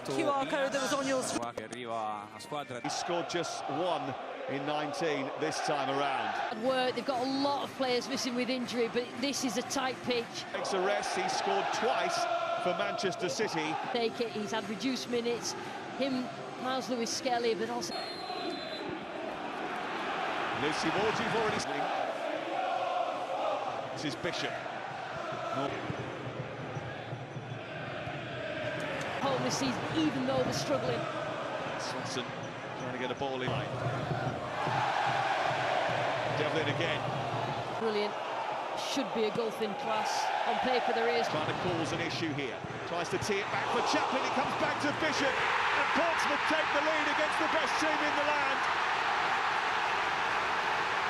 QR code that was on your screen. He scored just one in 19 this time around. They've got a lot of players missing with injury, but this is a tight pitch. Makes a rest. He scored twice for Manchester City. Take it. He's had reduced minutes. Him, Miles Lewis-Skelly, but also Lucy Ward, you've already seen. This is Bishop. home this season, even though they're struggling. Swanson trying to get a ball in. Devlin again. Brilliant. Should be a golf in class. On paper there is. Trying to cause an issue here. Tries to tee it back for Chaplin. It comes back to Bishop. And Portsmouth take the lead against the best team in the land.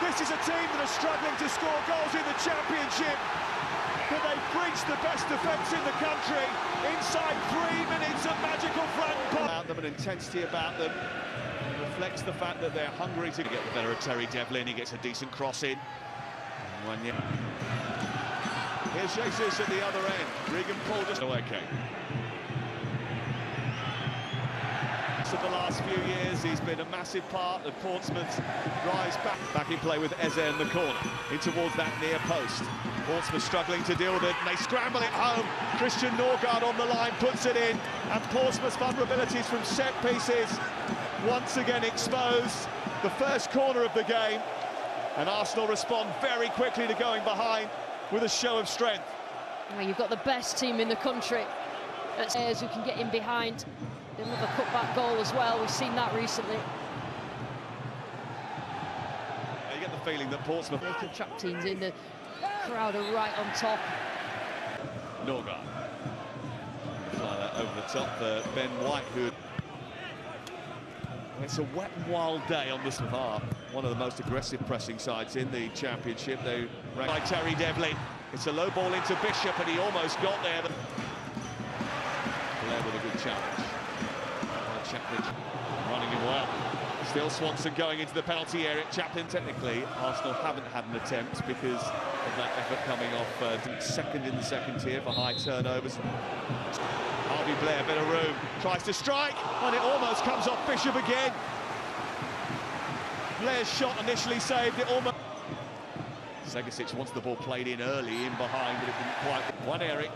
This is a team that are struggling to score goals in the Championship. But they've breached the best defence in the country. Inside 3 minutes of magical flank. About them, an intensity about them. It reflects the fact that they're hungry to get the better of Terry Devlin. He gets a decent cross in. Here's Jesus at the other end. Regan Paul just okay. Of the last few years, he's been a massive part of Portsmouth's rise back in play with Eze in the corner, in towards that near post. Portsmouth struggling to deal with it, and they scramble it home. Christian Norgard on the line puts it in, and Portsmouth's vulnerabilities from set pieces once again exposed. The first corner of the game, and Arsenal respond very quickly to going behind with a show of strength. Well, you've got the best team in the country. That's players who can get in behind. Another cutback goal as well. We've seen that recently. You get the feeling that Portsmouth... They can trap teams in. The crowd are right on top. Norgard. Fly that over the top for Ben White, who... It's a wet and wild day on the Slovar, one of the most aggressive pressing sides in the Championship. They rank by Terry Devlin. It's a low ball into Bishop, and he almost got there. But Blair with a good challenge. Chaplin running him well. Still Swanson going into the penalty area. Chaplin, technically, Arsenal haven't had an attempt because of that effort coming off second in the second tier for high turnovers. Harvey Blair, bit of room, tries to strike, and it almost comes off Bishop again. Blair's shot initially saved it almost. Segasic wants the ball played in early, in behind, but it didn't quite. One Eric.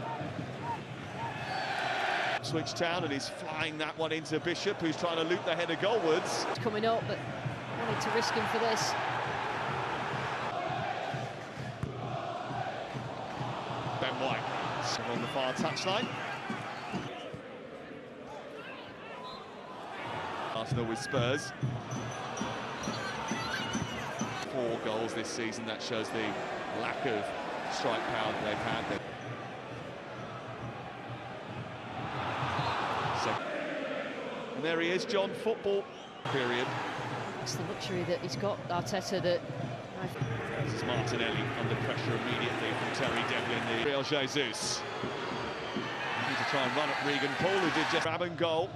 Switch town, and he's flying that one into Bishop, who's trying to loop the header goalwards. It's coming up, but wanted to risk him for this. Ben White, on the far touchline. Arsenal with Spurs. 4 goals this season. That shows the lack of strike power that they've had. And there he is, John, football period. It's the luxury that he's got, Arteta, that... This is Martinelli under pressure immediately from Terry Devlin, the Real Jesus. Looking to try and run at Regan Paul, who did just grab and goal.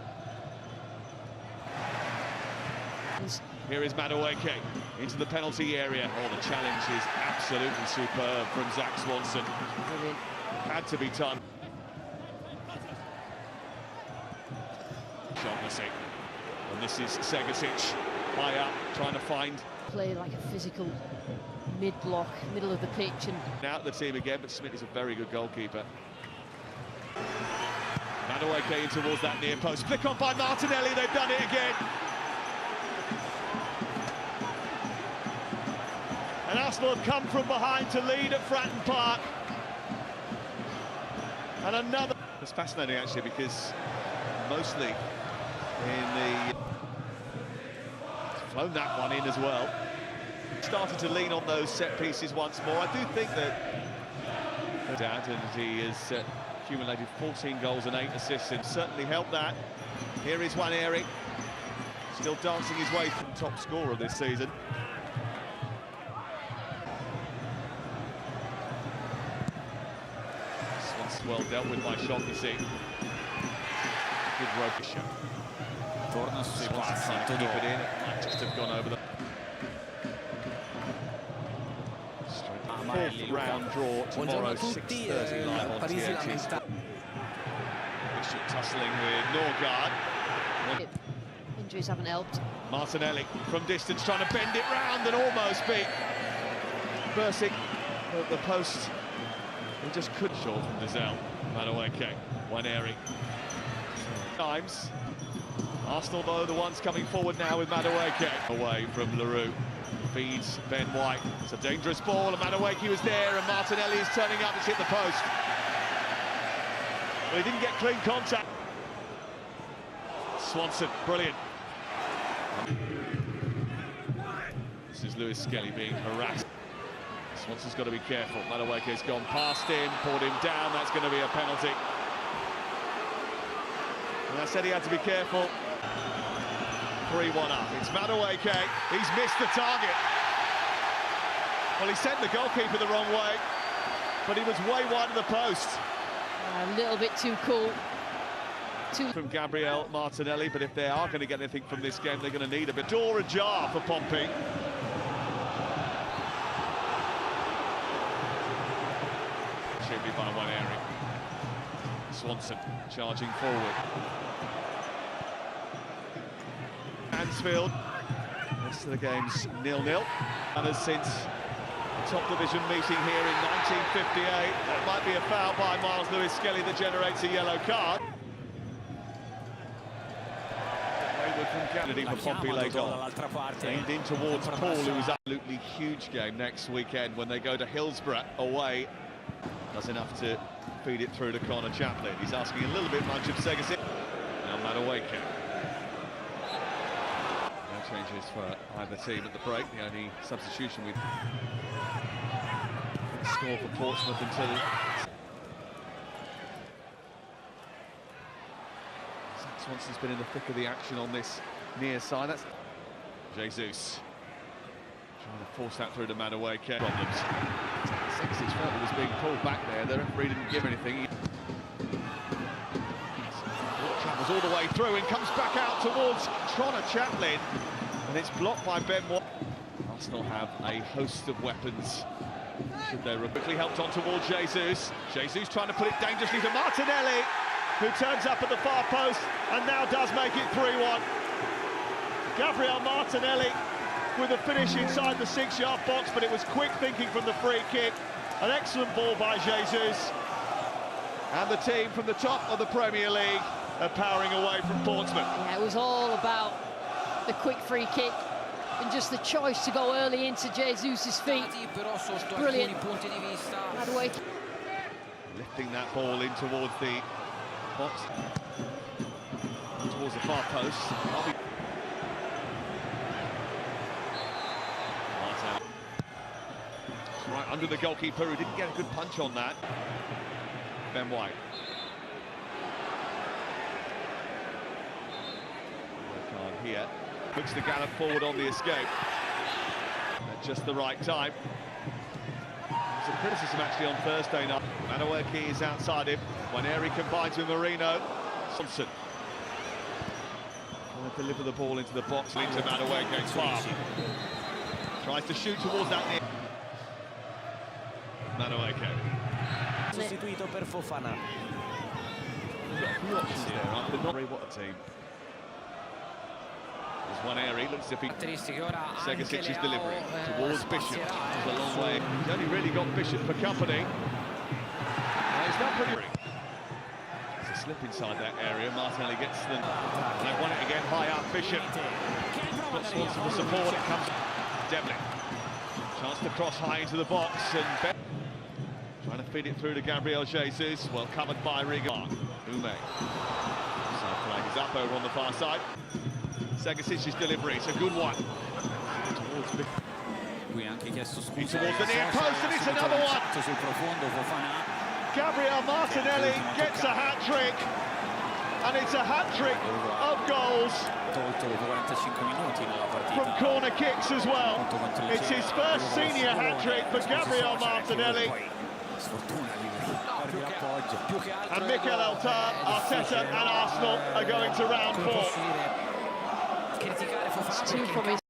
Here is Madueke into the penalty area. Oh, the challenge is absolutely superb from Zach Swanson. Brilliant. Had to be done. And this is Segasic high up, trying to find... Play like a physical mid-block, middle of the pitch. And out the team again, but Smith is a very good goalkeeper. Madueke in towards that near post. Flick on by Martinelli, they've done it again. And Arsenal have come from behind to lead at Fratton Park. And another... It's fascinating, actually, because mostly in the... Flown that one in as well. Started to lean on those set pieces once more. I do think that... No doubt, and he has accumulated 14 goals and 8 assists, and certainly helped that. Here is Juan Eric, still dancing his way from top scorer this season. Well dealt with by Shaughnessy. Good rope shot. Swanson trying to keep it in. Might just have gone over the... Fourth round draw tomorrow, 6:30 live on TNT. Bishop tussling with Norgard. Injuries haven't helped. Martinelli from distance trying to bend it round and almost beat Bursik at the post. He just couldn't. Short from Dizelle. Madueke, Waneri. Times. Arsenal, though, the ones coming forward now with Madueke. Away from Leroux. Feeds Ben White. It's a dangerous ball, and Madueke was there, and Martinelli is turning up. It's hit the post. Well, he didn't get clean contact. Swanson, brilliant. This is Lewis Skelly being harassed. Swanson's got to be careful. Madueke's gone past him, pulled him down. That's going to be a penalty. And I said he had to be careful. 3-1 up. It's Madueke. He's missed the target. Well, he sent the goalkeeper the wrong way, but he was way wide of the post. A little bit too cool. From Gabriel Martinelli, but if they are going to get anything from this game, they're going to need a bit. Door ajar for Pompey. Should be by Waneri. Swanson charging forward. Mansfield. Rest of the game's 0-0. And as since top division meeting here in 1958, that might be a foul by Miles Lewis Skelly that generates a yellow card. For Pompey late on, aimed in towards Paul, who was absolutely huge game next weekend when they go to Hillsborough away. Does enough to feed it through to Connor Chaplin. He's asking a little bit much of Segasit. Now Madueke. No changes for either team at the break. The only substitution we've scored for Portsmouth until Swanson's been in the thick of the action on this near side. That's Jesus trying to force that through to Madueke. Problems. Segasit felt he was being pulled back there. The referee didn't give anything. Travels all the way through and comes back out towards Connor Chaplin, and it's blocked by Ben White. Arsenal have a host of weapons. Should they quickly helped on towards Jesus. Jesus trying to put it dangerously to Martinelli, who turns up at the far post and now does make it 3-1. Gabriel Martinelli with a finish inside the 6-yard box, but it was quick thinking from the free kick. An excellent ball by Jesus. And the team from the top of the Premier League are powering away from Portsmouth. Yeah, it was all about the quick free kick and just the choice to go early into Jesus' feet. Brilliant. Madueke. Lifting that ball in towards the box, towards the far post. Right under the goalkeeper, who didn't get a good punch on that. Ben White. Here looks to gallop forward on the escape at just the right time. Some criticism actually on Thursday night. Madueke is outside him. Waneri combines with Marino. Thompson trying to deliver the ball into the box, into Madueke's far. Tries to shoot towards that near. Madueke. Sostituito per Fofana. We've got a few options there, right? But not really what a team. There's Waneri, looks as if he... Segasic's delivery towards Bishop. It's a long way. He's only really got Bishop for company. He's not pretty... There's a slip inside that area. Martinelli gets them. They won it again high up. Bishop. Got Swanson for support. It comes... Devlin. Chance to cross high into the box. And Ben... Trying to feed it through to Gabriel Jesus. Well covered by Riga. Ume. Side flag is up over on the far side. Segasic's delivery, it's a good one. Towards the near post, and it's another one. Gabriel Martinelli gets a hat-trick, and it's a hat-trick of goals from corner kicks as well. It's his first senior hat-trick for Gabriel Martinelli. And Mikel Arteta and Arsenal are going to round 4. It's two from his